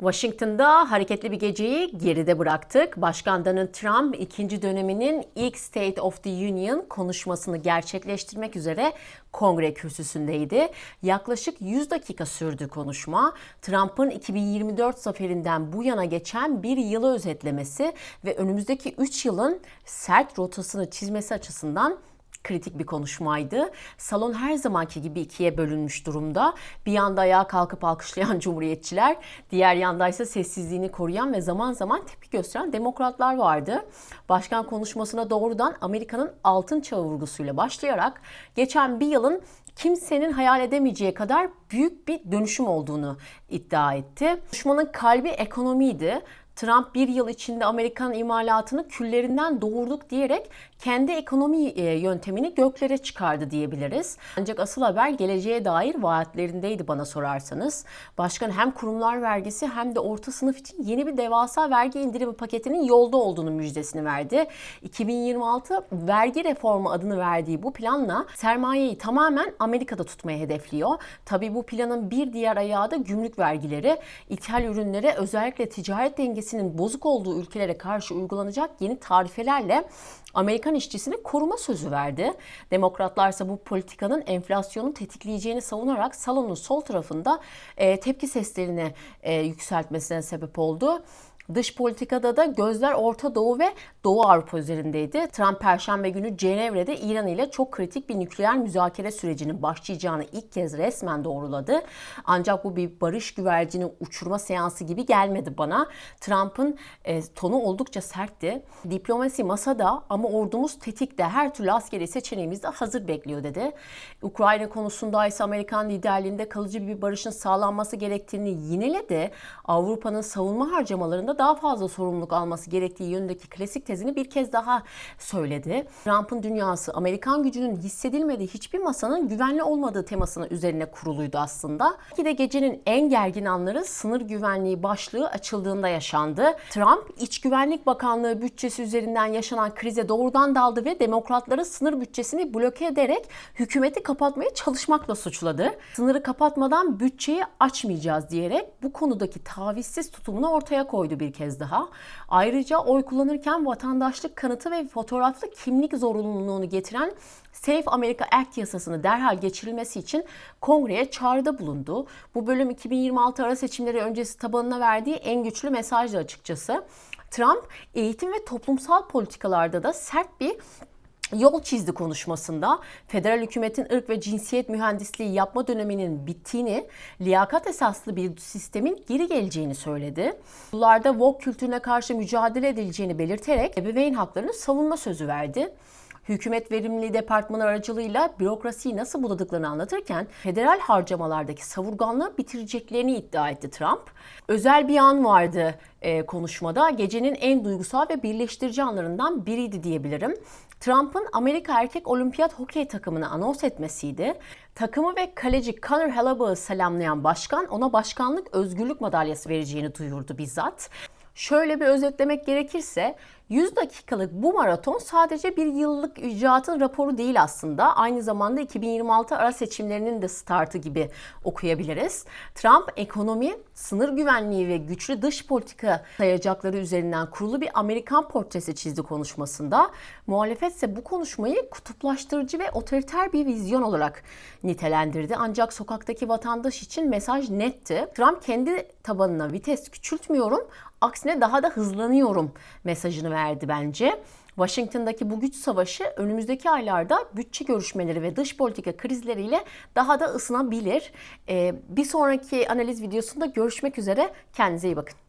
Washington'da hareketli bir geceyi geride bıraktık. Başkan Donald Trump ikinci döneminin ilk State of the Union konuşmasını gerçekleştirmek üzere Kongre kürsüsündeydi. Yaklaşık 100 dakika sürdü konuşma. Trump'ın 2024 zaferinden bu yana geçen bir yılı özetlemesi ve önümüzdeki 3 yılın sert rotasını çizmesi açısından kritik bir konuşmaydı. Salon her zamanki gibi ikiye bölünmüş durumda. Bir yanda ayağa kalkıp alkışlayan cumhuriyetçiler, diğer yanda ise sessizliğini koruyan ve zaman zaman tepki gösteren demokratlar vardı. Başkan konuşmasına doğrudan Amerika'nın altın çağı vurgusuyla başlayarak geçen bir yılın kimsenin hayal edemeyeceği kadar büyük bir dönüşüm olduğunu iddia etti. Konuşmanın kalbi ekonomiydi. Trump bir yıl içinde Amerikan imalatını küllerinden doğurduk diyerek kendi ekonomi yöntemini göklere çıkardı diyebiliriz. Ancak asıl haber geleceğe dair vaatlerindeydi bana sorarsanız. Başkan hem kurumlar vergisi hem de orta sınıf için yeni bir devasa vergi indirimi paketinin yolda olduğunu müjdesini verdi. 2026 vergi reformu adını verdiği bu planla sermayeyi tamamen Amerika'da tutmayı hedefliyor. Tabii bu planın bir diğer ayağı da gümrük vergileri. İthal ürünlere, özellikle ticaret dengesinin bozuk olduğu ülkelere karşı uygulanacak yeni tarifelerle Amerikan işçisini koruma sözü verdi. Demokratlarsa bu politikanın enflasyonu tetikleyeceğini savunarak salonun sol tarafında tepki seslerini yükseltmesine sebep oldu. Dış politikada da gözler Orta Doğu ve Doğu Avrupa üzerindeydi. Trump Perşembe günü Cenevre'de İran ile çok kritik bir nükleer müzakere sürecinin başlayacağını ilk kez resmen doğruladı. Ancak bu bir barış güvercini uçurma seansı gibi gelmedi bana. Trump'ın tonu oldukça sertti. Diplomasi masada ama ordumuz tetikte, her türlü askeri seçeneğimiz de hazır bekliyor dedi. Ukrayna konusunda ise Amerikan liderliğinde kalıcı bir barışın sağlanması gerektiğini yineledi. Avrupa'nın savunma harcamalarında daha fazla sorumluluk alması gerektiği yönündeki klasik tezini bir kez daha söyledi. Trump'ın dünyası Amerikan gücünün hissedilmediği hiçbir masanın güvenli olmadığı temasının üzerine kuruluydu aslında. Belki de gecenin en gergin anları sınır güvenliği başlığı açıldığında yaşandı. Trump, İç Güvenlik Bakanlığı bütçesi üzerinden yaşanan krize doğrudan daldı ve demokratları sınır bütçesini bloke ederek hükümeti kapatmaya çalışmakla suçladı. Sınırı kapatmadan bütçeyi açmayacağız diyerek bu konudaki tavizsiz tutumunu ortaya koydu bir kez daha. Ayrıca oy kullanırken vatandaşlık kanıtı ve fotoğraflı kimlik zorunluluğunu getiren Safe America Act yasasını derhal geçirilmesi için Kongre'ye çağrıda bulundu. Bu bölüm 2026 ara seçimleri öncesi tabanına verdiği en güçlü mesajdı açıkçası. Trump eğitim ve toplumsal politikalarda da sert bir yol çizdi konuşmasında. Federal hükümetin ırk ve cinsiyet mühendisliği yapma döneminin bittiğini, liyakat esaslı bir sistemin geri geleceğini söyledi. Bunlarda woke kültürüne karşı mücadele edileceğini belirterek ebeveyn haklarını savunma sözü verdi. Hükümet verimliliği departmanı aracılığıyla bürokrasiyi nasıl buladıklarını anlatırken federal harcamalardaki savurganlığı bitireceklerini iddia etti Trump. Özel bir an vardı konuşmada. Gecenin en duygusal ve birleştirici anlarından biriydi diyebilirim. Trump'ın Amerika erkek olimpiyat hokey takımını anons etmesiydi. Takımı ve kaleci Connor Hellebuck'ı selamlayan başkan ona başkanlık özgürlük madalyası vereceğini duyurdu bizzat. Şöyle bir özetlemek gerekirse 100 dakikalık bu maraton sadece bir yıllık icraatın raporu değil aslında. Aynı zamanda 2026 ara seçimlerinin de startı gibi okuyabiliriz. Trump ekonomi, sınır güvenliği ve güçlü dış politika sayacakları üzerinden kurulu bir Amerikan portresi çizdi konuşmasında. Muhalefet ise bu konuşmayı kutuplaştırıcı ve otoriter bir vizyon olarak nitelendirdi. Ancak sokaktaki vatandaş için mesaj netti. Trump kendi tabanına vites küçültmüyorum, aksine daha da hızlanıyorum mesajını verdi bence. Washington'daki bu güç savaşı önümüzdeki aylarda bütçe görüşmeleri ve dış politika krizleriyle daha da ısınabilir. Bir sonraki analiz videosunda görüşmek üzere. Kendinize iyi bakın.